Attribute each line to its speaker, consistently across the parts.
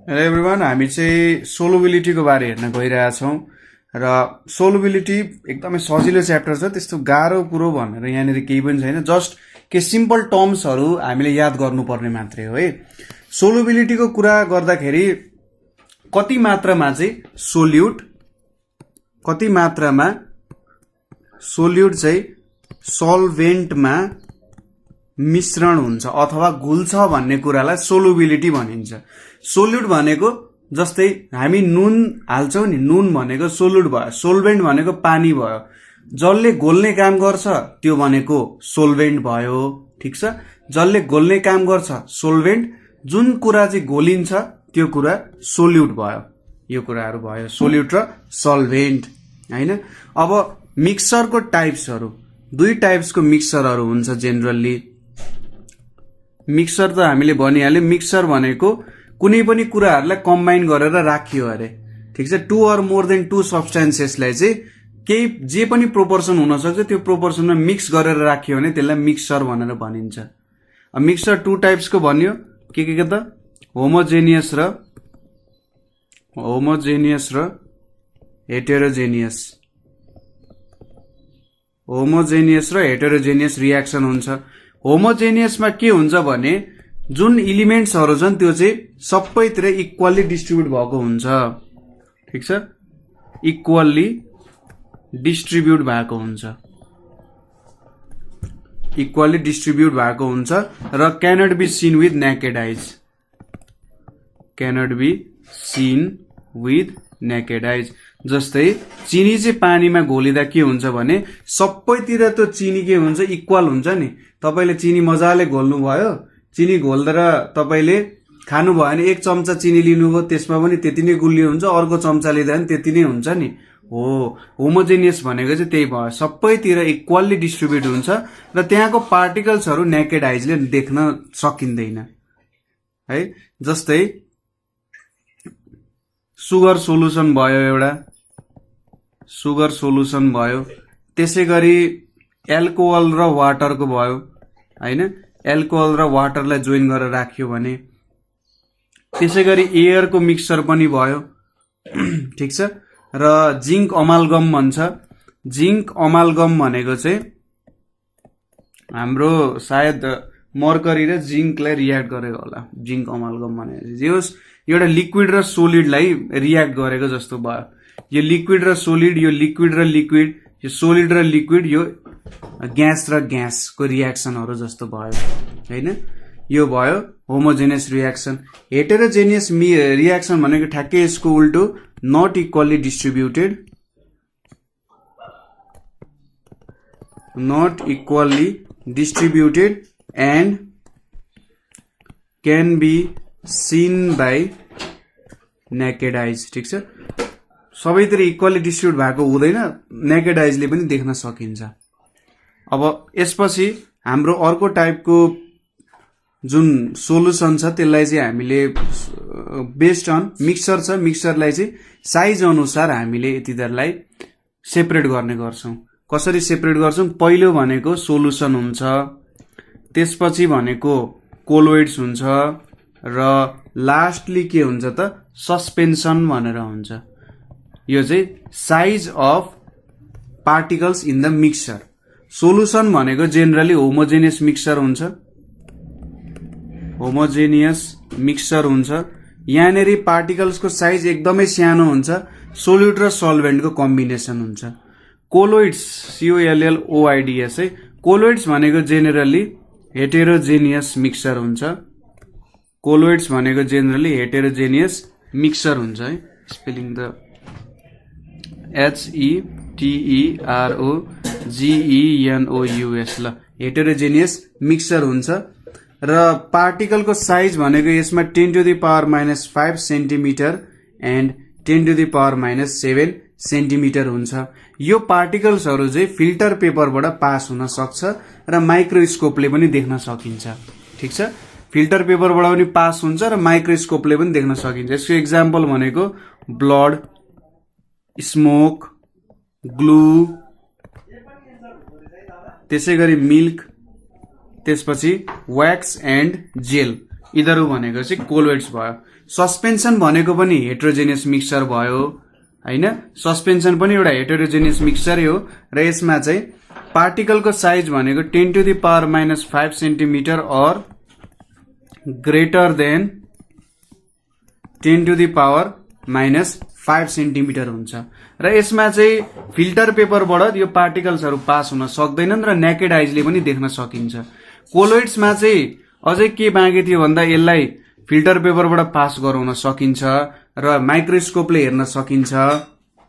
Speaker 1: Hello everyone, हामी चाहिँ सोलुबिलिटीको बारे हेर्न गइरहेका छौँ र सोलुबिलिटी एकदमै सजिलो च्याप्टर छ। त्यस्तो गाह्रो कुरो भनेर यहाँनिर केही पनि छैन। जस्ट के सिम्पल टर्म्सहरू हामीले याद गर्नुपर्ने मात्रै हो है। सोलुबिलिटीको कुरा गर्दाखेरि कति मात्रामा चाहिँ सोल्युट चाहिँ सल्भेन्टमा मिश्रण हुन्छ अथवा घुल्छ भन्ने कुरालाई सोलुबिलिटी भनिन्छ। सोल्युट भनेको जस्तै हामी नुन हाल्छौं नि, नुन भनेको सोल्युट भयो, सोल्भेन्ट भनेको पानी भयो। जसले घोल्ने काम गर्छ त्यो भनेको सोल्भेन्ट भयो, ठीक छ। जसले घोल्ने काम गर्छ सोल्भेन्ट, जुन कुरा चाहिँ घोलिन्छ त्यो कुरा सोल्युट भयो। यो कुराहरू भयो सोल्युट र सल्भेन्ट हैन। अब मिक्सरको टाइप्सहरू, दुई टाइप्सको मिक्सरहरू हुन्छ जेनरली। मिक्सर त हामीले भनिहाल्यो, मिक्सर भनेको कुनै पनि कुराहरूलाई कम्बाइन गरेर राखियो अरे, ठीक छ। Two or more than two सब्स्टेन्सेसलाई चाहिँ केही जे पनि प्रोपोर्सन हुन सक्छ त्यो प्रोपोर्सनमा मिक्स गरेर राखियो भने त्यसलाई मिक्सर भनेर भनिन्छ। मिक्सर टु टाइप्सको भन्यो, के त होमोजेनियस र हेटेरोजेनियस। होमोजेनियस र हेटेरोजेनियस रियाक्सन हुन्छ। होमोजेनियसमा के हुन्छ भने जुन इलिमेन्ट्सहरू छन् त्यो चाहिँ सबैतिर इक्वल्ली डिस्ट्रिब्युट भएको हुन्छ, ठीक छ। इक्वल्ली डिस्ट्रिब्युट भएको हुन्छ र cannot be seen with naked eyes. जस्तै चिनी चाहिँ पानीमा घोलिँदा के हुन्छ भने सबैतिर त्यो चिनी के हुन्छ, इक्वल हुन्छ नि। तपाईले चिनी मजाले घोल्नु भयो, चिनी घोल्दा तपाईले खानुभयो भने एक चम्चा चिनी लिनुभयो, त्यसमा पनि त्यति नै गुलियो हुन्छ, अर्को चम्चा लिँदा पनि त्यति नै हुन्छ नि। हो, होमोजेनियस भनेको चाहिँ त्यही भयो, सबैतिर इक्वल्ली डिस्ट्रिब्युट हुन्छ र त्यहाँको पार्टिकल्सहरू नेकेड आइजले देख्न सकिँदैन है। जस्तै सुगर सोलुसन भयो, एउटा सुगर सोलुसन भयो। त्यसै गरी एल्कोहल र वाटरको भयो हैन, एल्कोहल र वाटरलाई जोइन गरेर राख्यो भने। त्यसै गरी एयरको मिक्सचर पनि भयो, ठीक छ। र जिंक अमालगम भन्छ। जिंक अमालगम भनेको चाहिँ हाम्रो सायद मर्करी र जिंकलाई रियाक्ट गरेको होला। जिंक अमालगम भनेको एउटा लिक्विड र सोलिडलाई रियाक्ट गरेको जस्तो भयो। यो लिक्विड र सोलिड, यो लिक्विड र लिक्विड, यो सोलिड र लिक्विड, यो ग्यास र ग्यासको रियाक्सनहरू जस्तो भयो हैन। यो भयो होमोजेनियस रियाक्सन। हेटेरोजेनियस रियाक्सन भनेको ठ्याक्कै यसको उल्टो, not equally distributed and can be seen by naked eyes, ठीक छ। सबैतिर इक्वल्ली डिस्ट्रिब्युट भएको हुँदैन, नेकेड आइजले पनि देख्न सकिन्छ। अब यसपछि हाम्रो अर्को टाइपको जुन सोलुसन छ त्यसलाई चाहिँ हामीले बेस्ड अन मिक्सर छ, मिक्सरलाई चाहिँ साइज अनुसार हामीले यतिलाई सेपरेट गर्ने गर्छौं। कसरी सेपरेट गर्छौं? पहिलो भनेको सोलुसन हुन्छ, त्यसपछि भनेको कोलोइड्स हुन्छ र लास्टली के हुन्छ त सस्पेन्सन भनेर हुन्छ। यो चाहिँ size of particles in the mixer. Solution भनेको जेनरली होमोजेनियस मिक्सर हुन्छ। यहाँनेर पार्टिकल्सको साइज एकदमै सानो हुन्छ, सोल्युट र सल्भेन्टको कम्बिनेसन हुन्छ। कोलोइड्स, COLLOIDS है, कोलोइड्स भनेको जेनरली हेटेरोजेनियस मिक्सर हुन्छ। कोलोइड्स भनेको जेनरली हेटेरोजेनियस मिक्सर हुन्छ है। स्पेलिङ द HETEROGENOUS ल, हेटेरोजेनियस मिक्सर हुन्छ। र पार्टिकलको साइज भनेको यसमा 10 to the power -5 centimetre and 10 to the power -7 centimetre हुन्छ। यो पार्टिकल्सहरू चाहिँ फिल्टर पेपरबाट पास हुन सक्छ र माइक्रोस्कोपले पनि देख्न सकिन्छ, ठीक छ। फिल्टर पेपरबाट पनि पास हुन्छ र माइक्रोस्कोपले पनि देख्न सकिन्छ। यसको एक्जाम्पल भनेको ब्लड, स्मोक, ग्लू, त्यसै गरी मिल्क, त्यसपछि व्याक्स एन्ड जेल, यिनीहरू भनेको चाहिँ कोलोइड्स भयो। सस्पेन्सन भनेको पनि हेटेरोजेनियस मिक्सचर भयो हैन। सस्पेन्सन पनि एउटा हेटेरोजेनियस मिक्सचरै हो र यसमा चाहिँ पार्टिकलको साइज भनेको 10⁻⁻5 centimetre or greater than 10⁻⁻5 centimetre हुन्छ र यसमा चाहिँ फिल्टर पेपरबाट यो पार्टिकल्सहरू पास हुन सक्दैनन् र नेकेड आइजले पनि देख्न सकिन्छ। कोलोइड्समा चाहिँ अझै के बाँकी थियो भन्दा यसलाई फिल्टर पेपरबाट पास गराउन सकिन्छ र माइक्रोस्कोपले हेर्न सकिन्छ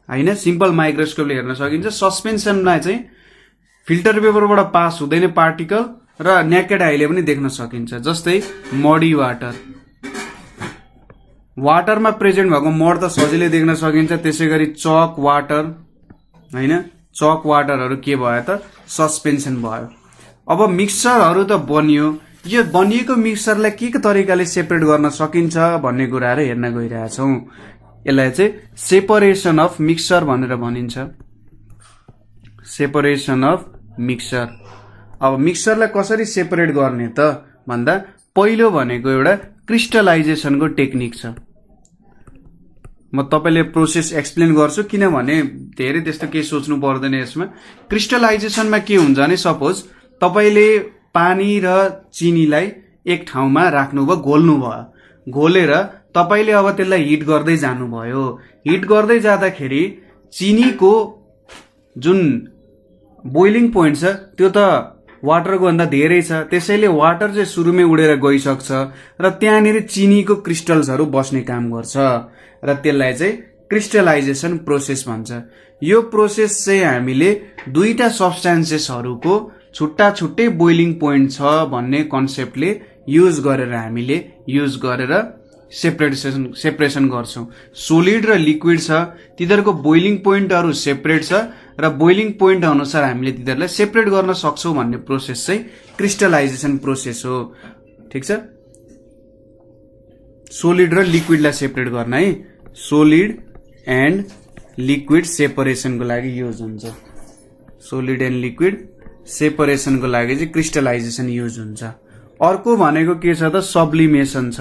Speaker 1: हैन, सिम्पल माइक्रोस्कोपले हेर्न सकिन्छ। सस्पेन्सनमा चाहिँ फिल्टर पेपरबाट पास हुँदैन पार्टिकल र नेकेड आइले पनि देख्न सकिन्छ। जस्तै मडी वाटर, वाटरमा प्रेजेन्ट भएको मड त सजिलै देख्न सकिन्छ। त्यसैगरी चक वाटर हैन, चक वाटरहरू के भयो त सस्पेन्सन भयो। अब मिक्सचरहरू त बनियो, यो बनिएको मिक्सचरलाई के तरिकाले सेपरेट गर्न सकिन्छ भन्ने कुराहरू हेर्न गइरहेछौँ। यसलाई चाहिँ सेपरेसन अफ मिक्सचर भनेर भनिन्छ, सेपरेसन अफ मिक्सचर। अब मिक्सचरलाई कसरी सेपरेट गर्ने त भन्दा पहिलो भनेको एउटा क्रिस्टलाइजेसनको टेक्निक छ। म तपाईले प्रोसेस एक्सप्लेन गर्छु किनभने धेरै त्यस्तो केही सोच्नु पर्दैन यसमा। क्रिस्टलाइजेसनमा के हुन्छ भने सपोज तपाईले पानी र चिनीलाई एक ठाउँमा राख्नुभयो, घोल्नुभयो, घोलेर तपाईले अब त्यसलाई हिट गर्दै जानुभयो। हिट गर्दै जाँदाखेरि चिनीको जुन बोइलिङ पोइन्ट छ त्यो त वाटरको भन्दा धेरै छ, त्यसैले वाटर चाहिँ सुरुमै उडेर गइसक्छ र त्यहाँनिर चिनीको क्रिस्टल्सहरू बस्ने काम गर्छ र त्यसलाई चाहिँ क्रिस्टलाइजेसन प्रोसेस भन्छ। यो प्रोसेस चाहिँ हामीले दुईटा सब्स्टान्सेसहरूको छुट्टा छुट्टै बोइलिङ पोइन्ट छ भन्ने कन्सेप्टले युज गरेर सेपरेसन गर्छौं। सोलिड र लिक्विड छ, तिनीहरूको बोइलिङ पोइन्टहरू सेपरेट छ र बोइलिङ पोइन्ट अनुसार हामीले तिनीहरूलाई सेपरेट गर्न सक्छौं भन्ने प्रोसेस चाहिँ क्रिस्टलाइजेसन प्रोसेस हो। ठीक छ, सोलिड र लिक्विडलाई सेपरेट गर्न है, सोलिड एन्ड लिक्विड सेपरेसनको लागि युज हुन्छ। सोलिड एन्ड लिक्विड सेपरेसनको लागि चाहिँ क्रिस्टलाइजेसन युज हुन्छ। अर्को भनेको के छ त सब्लिमेसन छ।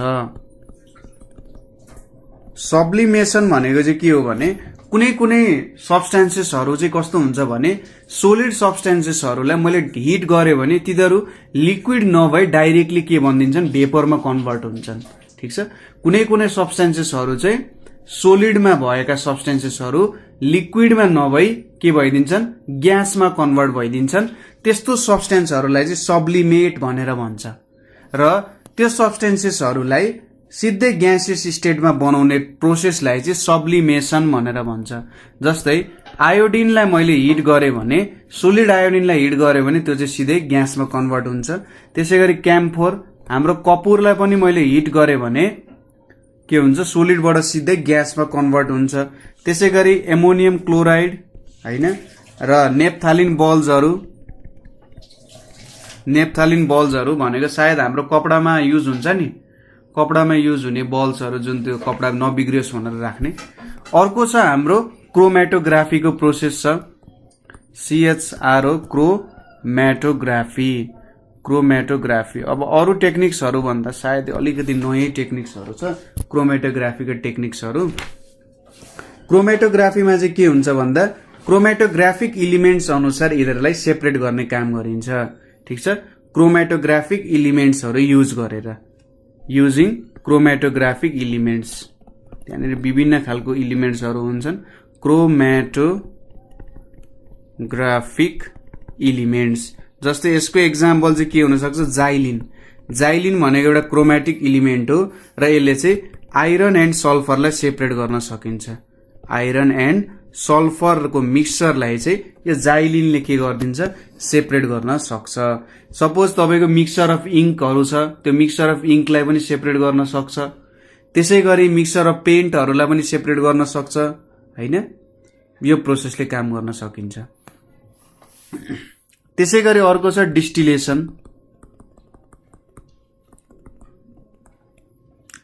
Speaker 1: सब्लिमेसन भनेको चाहिँ के हो भने कुनै कुनै सब्स्टान्सेसहरू चाहिँ कस्तो हुन्छ भने सोलिड सब्स्टान्सेसहरूलाई मैले हिट गरे भने तिनीहरू लिक्विड नभई डाइरेक्टली के बनिदिन्छन्, भेपरमा कन्भर्ट हुन्छन्। ठीक छ, कुनै कुनै सब्स्टान्सेसहरू चाहिँ सोलिडमा भएका सब्स्टान्सेसहरू लिक्विडमा नभई के भइदिन्छन्, ग्यासमा कन्भर्ट भइदिन्छन्। त्यस्तो सब्स्टान्सहरूलाई चाहिँ सब्लिमेट भनेर भन्छ र त्यो सब्स्टान्सेसहरूलाई सिधै ग्यासियस स्टेटमा बनाउने प्रोसेसलाई चाहिँ सब्लिमेसन भनेर भन्छ। जस्तै आयोडिनलाई मैले हिट गरे भने, सोलिड आयोडिनलाई हिट गरे भने त्यो चाहिँ सिधै ग्यासमा कन्भर्ट हुन्छ। त्यसैगरी क्याम्फोर, हाम्रो कपुरलाई पनि मैले हिट गरे भने के हुन्छ, सोलिडबाट सिधै ग्यासमा कन्भर्ट हुन्छ। त्यसैगरी एमोनियम क्लोराइड हैन र नेप्थालिन बल्सहरू भनेको सायद हाम्रो कपडामा युज हुन्छ नि, कपडामा युज हुने बल्सहरू जुन त्यो कपडा नबिग्रियोस् भनेर राख्ने। अर्को छ हाम्रो क्रोमेटोग्राफीको प्रोसेस छ, CHRO क्रोमेटोग्राफी। अब अरू टेक्निक्सहरू भन्दा सायद अलिकति नयाँ टेक्निक्सहरू छ क्रोमेटोग्राफीको टेक्निक्सहरू। क्रोमेटोग्राफीमा चाहिँ के हुन्छ भन्दा क्रोमेटोग्राफिक इलिमेन्ट्स अनुसार यिनीहरूलाई सेपरेट गर्ने काम गरिन्छ। ठीक छ, क्रोमेटोग्राफिक इलिमेन्ट्सहरू युज गरेर, युजिङ क्रोमेटोग्राफिक इलिमेन्ट्स, त्यहाँनिर विभिन्न खालको इलिमेन्ट्सहरू हुन्छन्। क्रोमेटोग्राफिक इलिमेन्ट्स जस्तै यसको एक्जाम्पल चाहिँ के हुन सक्छ, जाइलिन भनेको एउटा क्रोमेटिक इलिमेन्ट हो र यसले चाहिँ आइरन एन्ड सल्फरलाई सेपरेट गर्न सकिन्छ। आइरन एन्ड सल्फरको मिक्सचरलाई चाहिँ यो जाइलिनले के गरिदिन्छ, सेपरेट गर्न सक्छ। सपोज तपाईको मिक्सचर अफ इङ्कहरू छ, त्यो मिक्सचर अफ इङ्कलाई पनि सेपरेट गर्न सक्छ। त्यसैगरी मिक्सचर अफ पेन्टहरूलाई पनि सेपरेट गर्न सक्छ हैन। यो प्रोसेसले काम गर्न सकिन्छ। त्यसैगरी अर्को छ डिस्टिलेसन।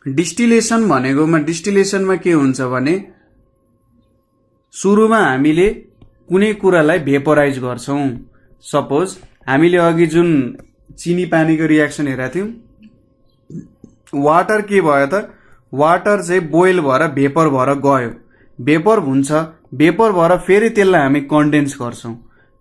Speaker 1: डिस्टिलेसनमा के हुन्छ भने सुरुमा हामीले कुनै कुरालाई भेपराइज गर्छौं। सपोज हामीले अघि जुन चिनी पानीको रियाक्सन हेरेका थियौं, वाटर के भयो त, वाटर चाहिँ बोइल भएर भेपर भएर गयो, भेपर हुन्छ, भेपर भएर फेरि त्यसलाई हामी कन्डेन्स गर्छौं,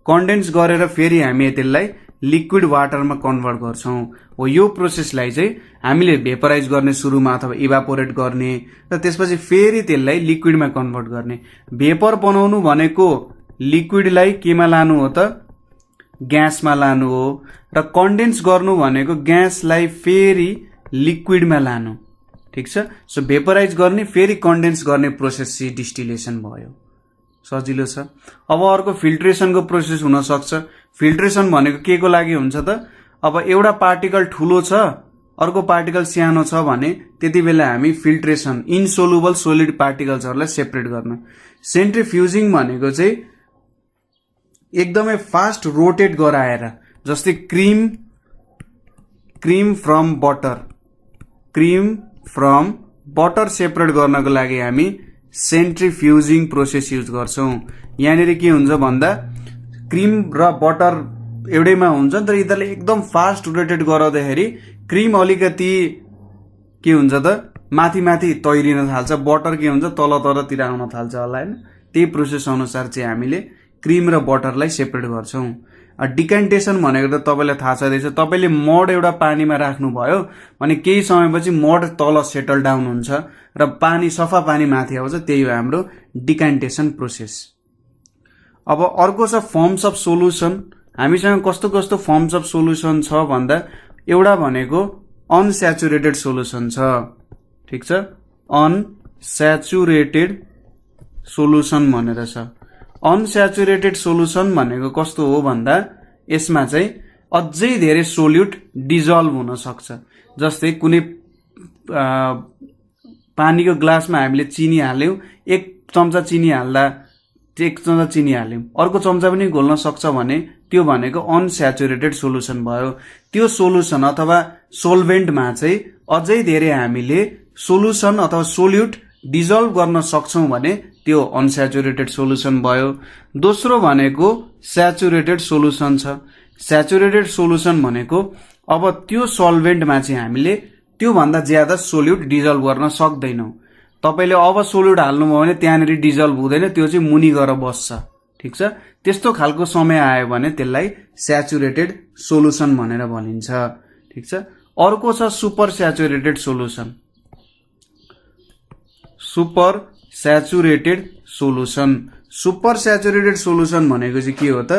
Speaker 1: कन्डेन्स गरेर फेरि हामी त्यसलाई लिक्विड वाटरमा कन्भर्ट गर्छौं। हो यो प्रोसेसलाई चाहिँ हामीले भेपराइज गर्ने सुरुमा अथवा इभापोरेट गर्ने र त्यसपछि फेरि त्यसलाई लिक्विडमा कन्भर्ट गर्ने। भेपर बनाउनु भनेको लिक्विडलाई केमा लानु हो त, ग्यासमा लानु हो, र कन्डेन्स गर्नु भनेको ग्यासलाई फेरि लिक्विडमा लानु। ठीक छ। सो भेपराइज गर्ने फेरि कन्डेन्स गर्ने प्रोसेस चाहिँ डिस्टिलेसन भयो। सजिलो छ। अब अर्को फिल्ट्रेसनको प्रोसेस हुन सक्छ। फिल्ट्रेसन भनेको के को लागि हुन्छ त, अब एउटा पार्टिकल ठुलो छ अर्को पार्टिकल सानो छ भने त्यति बेला हामी फिल्ट्रेसन इनसोलुबल सोलिड पार्टिकल्सहरुलाई सेपरेट गर्न। सेन्ट्रिफ्युजिङ भनेको चाहिँ एकदमै फास्ट रोटेट गराएर, जस्तै क्रीम फ्रम बटर सेपरेट गर्नको लागि हामी सेन्ट्रिफ्युजिङ प्रोसेस युज गर्छौं। यहाँनिर के हुन्छ भन्दा क्रीम र बटर एउटैमा हुन्छ, तर यिनीहरुले एकदम फास्ट रोटेट गराउँदाखेरि क्रीम अलिकति के हुन्छ त माथि माथि तैरिन थाल्छ, बटर के हुन्छ तल तलतिर आउन थाल्छ होला हैन। त्यही प्रोसेस अनुसार चाहिँ हामीले क्रीम र बटरलाई सेपरेट गर्छौं। डिकान्टेसन भनेको त तपाईलाई थाहा छँदैछ। तपाईले मड एउटा पानीमा राख्नु भयो भने केही समयपछि मड तल सेटल डाउन हुन्छ र पानी सफा पानी माथि आउँछ, त्यही हो हाम्रो डिकान्टेसन प्रोसेस। अब अर्को छ फर्म्स अफ सोलुसन। हामीसँग कस्तो कस्तो फर्म्स अफ सोलुसन छ भन्दा एउटा भनेको अनस्याचुरेटेड सोलुसन छ। ठीक छ, अनस्याचुरेटेड सोलुसन भनेर छ। अनस्याचुरेटेड सोलुसन भनेको कस्तो हो भन्दा यसमा चाहिँ अझै धेरै सोल्युट डिजल्भ हुन सक्छ। जस्तै कुनै पानीको ग्लासमा हामीले चिनी हाल्यौं, एक चम्चा चिनी हाल्यौं, अर्को चम्चा पनि घोल्न सक्छ भने त्यो भनेको अनस्याचुरेटेड सोलुसन भयो। त्यो सोलुसन अथवा सोल्भेन्टमा चाहिँ अझै धेरै हामीले सोलुसन अथवा सोल्युट डिजल्भ गर्न सक्छौं भने त्यो अनस्याचुरेटेड सोलुसन भयो। दोस्रो भनेको स्याचुरेटेड सोलुसन छ। स्याचुरेटेड सोलुसन भनेको अब त्यो सल्भेन्टमा चाहिँ हामीले त्यो भन्दा ज्यादा सोल्युट डिजल्भ गर्न सक्दैनौं। तपाईले अब सोल्युट हाल्नुभयो भने त्यहाँनेरि डिजल्भ हुँदैन, त्यो चाहिँ मुनि गएर बस्छ। ठीक छ, त्यस्तो खालको समय आयो भने त्यसलाई स्याचुरेटेड सोलुसन भनेर भनिन्छ। ठीक छ। अर्को छ super saturated solution. Super saturated solution भनेको चाहिँ के हो त,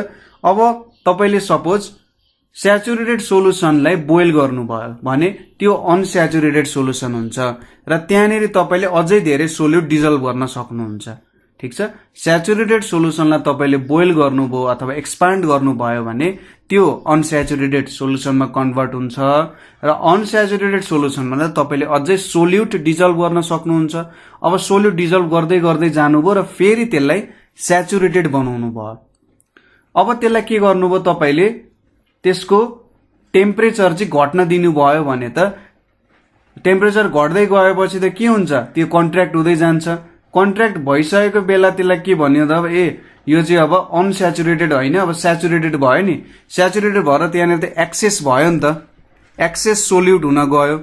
Speaker 1: अब तपाईले सपोज स्याचुरेटेड सोलुसनलाई बोइल गर्नुभयो भने त्यो अनस्याचुरेटेड सोलुसन हुन्छ र त्यहाँनेरि तपाईले अझै धेरै सोल्युट डिजल्भ गर्न सक्नुहुन्छ। ठीक छ। स्याचुरेटेड सोलुसनलाई तपाईले बोइल गर्नुभयो अथवा एक्सपान्ड गर्नुभयो भने त्यो अनस्याचुरेटेड सोलुसनमा कन्भर्ट हुन्छ र अनस्याचुरेटेड सोलुसन भन्दा तपाईले अझै सोल्युट डिजल्भ गर्न सक्नुहुन्छ। अब सोल्युट डिजल्भ गर्दै गर्दै जानुभयो र फेरि त्यसलाई स्याचुरेटेड बनाउनु भयो। अब त्यसलाई के गर्नुभयो, तपाईले त्यसको टेम्परेचर चाहिँ घट्न दिनुभयो भने त टेम्परेचर घट्दै गएपछि त के हुन्छ, त्यो कन्ट्र्याक्ट हुँदै जान्छ। कन्ट्र्याक्ट भइसकेको बेला त्यसलाई के भन्यो त, यो चाहिँ अब अनस्याचुरेटेड होइन, अब स्याचुरेटेड भयो नि। स्याचुरेटेड भएर त्यहाँनिर त एक्सेस भयो नि त, एक्सेस सोल्युट हुन गयो।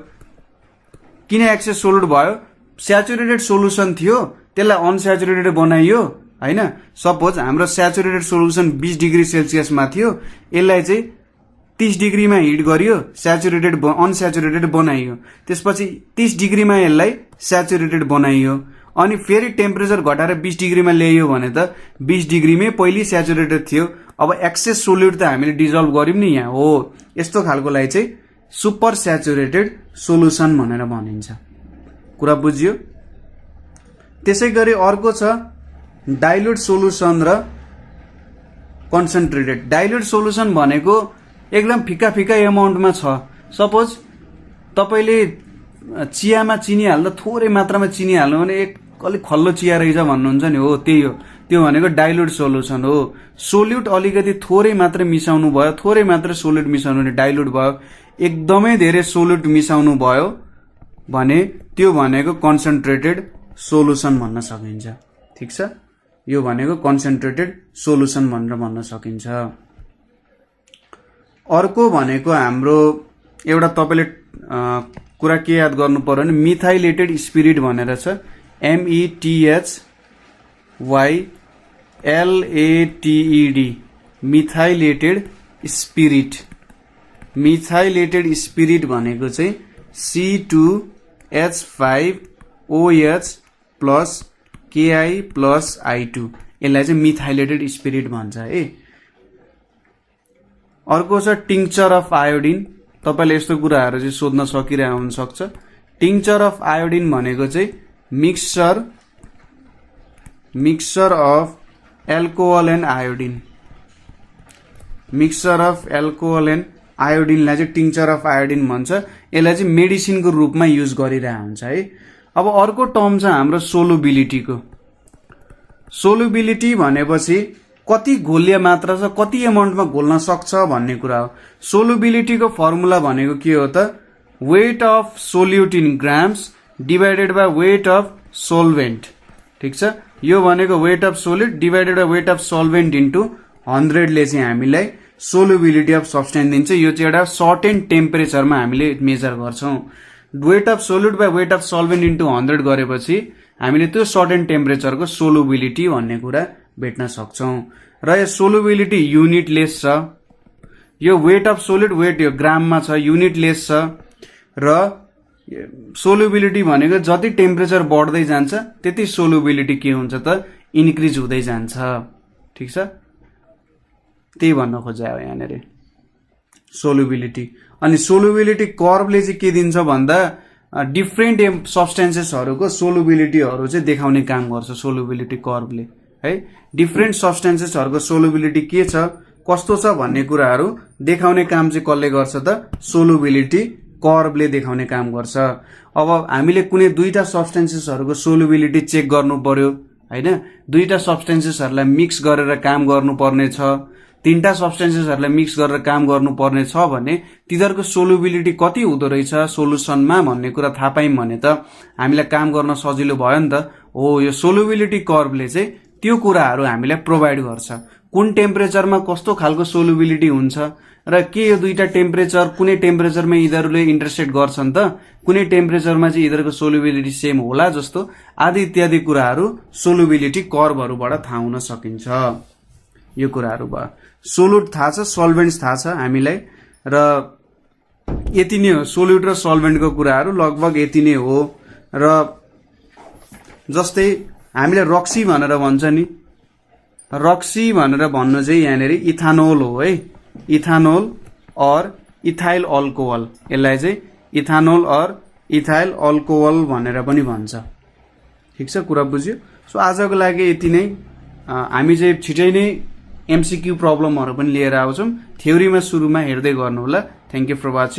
Speaker 1: किन एक्सेस सोल्युट भयो, स्याचुरेटेड सोलुसन थियो त्यसलाई अनस्याचुरेटेड बनाइयो हैन। सपोज हाम्रो स्याचुरेटेड सोलुसन 20 डिग्री सेल्सियसमा थियो, यसलाई चाहिँ 30 डिग्रीमा हिट गरियो, अनस्याचुरेटेड बनाइयो। त्यसपछि 30 डिग्रीमा यसलाई स्याचुरेटेड बनाइयो, अनि फेरि टेम्परेचर घटाएर 20 डिग्रीमा ल्याइयो भने त 20 डिग्रीमै पहिले स्याचुरेटेड थियो। अब एक्सेस सोल्युट त हामीले डिजल्भ गर्यौं नि यहाँ हो। यस्तो खालकोलाई चाहिँ सुपर स्याचुरेटेड सोलुसन भनेर भनिन्छ। कुरा बुझियो? त्यसैगरी अर्को छ डाइल्युट सोलुसन र कन्सन्ट्रेटेड। डाइल्युट सोलुसन भनेको एकदम फिका फिका एमाउन्टमा छ। सपोज तपाईले चियामा चिनी हाल्दा थोरै मात्रामा चिनी हाल्नु भने अलिक खल्लो चिया रहेछ भन्नुहुन्छ नि, हो त्यही हो। त्यो भनेको डाइल्युट सोलुसन हो। सोल्युट अलिकति थोरै मात्र मिसाउनु भयो, थोरै मात्र सोल्युट मिसाउनु भने डाइल्युट भयो। एकदमै धेरै सोल्युट मिसाउनु भयो भने त्यो भनेको कन्सन्ट्रेटेड सोलुसन भन्न सकिन्छ। ठीक छ, यो भनेको कन्सन्ट्रेटेड सोलुसन भनेर भन्न सकिन्छ। अर्को भनेको हाम्रो एउटा तपाईले कुरा के याद गर्नु पर्यो भने मिथाइलेटेड स्पिरिट भनेर छ, METHYLATED, methylated spirit. Methylated spirit भनेको चाहिँ C2H5OH plus KI plus I2, यसलाई चाहिँ मिथाइलेटेड स्पिरिट भन्छ है। अर्को छ टिंक्चर अफ आयोडिन। तपाईले यस्तो कुराहरु चाहिँ सोध्न सकिरहेको हुन सक्छ। टिंक्चर अफ आयोडिन भनेको चाहिँ mixture of alcohol and iodine. Mixture of alcohol and आयोडिनलाई चाहिँ टिंक्चर अफ आयोडिन भन्छ। यसलाई चाहिँ मेडिसिनको रूपमा युज गरिरहेको हुन्छ है। अब अर्को टर्म छ हाम्रो सोलुबिलिटीको। सोलुबिलिटी भनेपछि कति घोल्य मात्रा छ, कति एमाउन्टमा घोल्न सक्छ भन्ने कुरा हो। सोलुबिलिटीको फर्मुला भनेको के हो त, weight of solute in grams divided by weight of solvent. ठीक छ, यो भनेको weight of solute divided by weight of solvent into 100 ले चाहिँ हामीलाई सोलुबिलिटी अफ सब्स्टेन्स दिन्छ। यो चाहिँ एउटा सर्टेन टेम्परेचरमा हामीले मेजर गर्छौं। Weight of solute by weight of solvent into 100 गरेपछि हामीले त्यो सर्टेन टेम्परेचरको सोलुबिलिटी भन्ने कुरा भेट्न सक्छौं। र यो सोलुबिलिटी युनिटलेस छ। यो वेट अफ सोलिड वेट यो ग्राममा छ, युनिटलेस छ। र सोलुबिलिटी भनेको जति टेम्परेचर बढ्दै जान्छ त्यति सोलुबिलिटी के हुन्छ त, इन्क्रिज हुँदै जान्छ। ठीक छ, त्यही भन्न खोजेको हो यहाँनेर सोलुबिलिटी। अनि सोलुबिलिटी कर्वले चाहिँ के दिन्छ भन्दा डिफरेन्ट सब्स्टेन्सेसहरुको सोलुबिलिटीहरु चाहिँ देखाउने काम गर्छ सोलुबिलिटी कर्वले है। डिफरेन्ट सब्स्टेन्सेसहरुको सोलुबिलिटी के छ, कस्तो छ भन्ने कुराहरु देखाउने काम चाहिँ कसले गर्छ त, सोलुबिलिटी कर्वले देखाउने काम गर्छ। अब हामीले कुनै दुईटा सब्स्टेन्सेसहरुको सोलुबिलिटी चेक गर्नु पर्यो हैन, दुईटा सब्स्टेन्सेसहरुलाई मिक्स गरेर काम गर्नुपर्ने छ, तीनटा सब्स्टेन्सेसहरुलाई मिक्स गरेर काम गर्नुपर्ने छ भने तिनीहरुको सोलुबिलिटी कति हुँदो रहेछ सोलुसनमा भन्ने कुरा थाहा पाइम भने त हामीलाई काम गर्न सजिलो भयो नि त। हो, यो सोलुबिलिटी कर्वले चाहिँ त्यो कुराहरु हामीलाई प्रोवाइड गर्छ। कुन टेम्परेचरमा कस्तो खालको सोलुबिलिटी हुन्छ र के यो दुईटा टेम्परेचर कुनै टेम्परेचरमा यिनीहरुले इन्टरसेक्ट गर्छन् त, कुनै टेम्परेचरमा चाहिँ यिनीहरुको सोलुबिलिटी सेम होला जस्तो आदि इत्यादि कुराहरु सोलुबिलिटी कर्वहरुबाट थाहा हुन सकिन्छ। यो कुराहरु भयो। सोलुट थाहा छ, सल्भेन्ट्स थाहा छ हामीलाई, र यति नै हो सोल्युट र सल्भेन्टको कुराहरु लगभग यति नै हो। र जस्तै हामीले रक्सी भनेर भन्छ नि, रक्सी भनेर भन्नु चाहिँ यहाँनेर इथानोल हो है, इथानोल और इथाइल अल्कोहल। यसलाई चाहिँ इथानोल और इथाइल अल्कोहल भनेर पनि भन्छ। ठीक छ, कुरा बुझ्यो। सो आजको लागि यति नै। हामी चाहिँ छिटै नै MCQ प्रब्लमहरु पनि लिएर आउँछौं। थ्योरीमा सुरुमा हेर्दै गर्नु होला। Thank you for watching.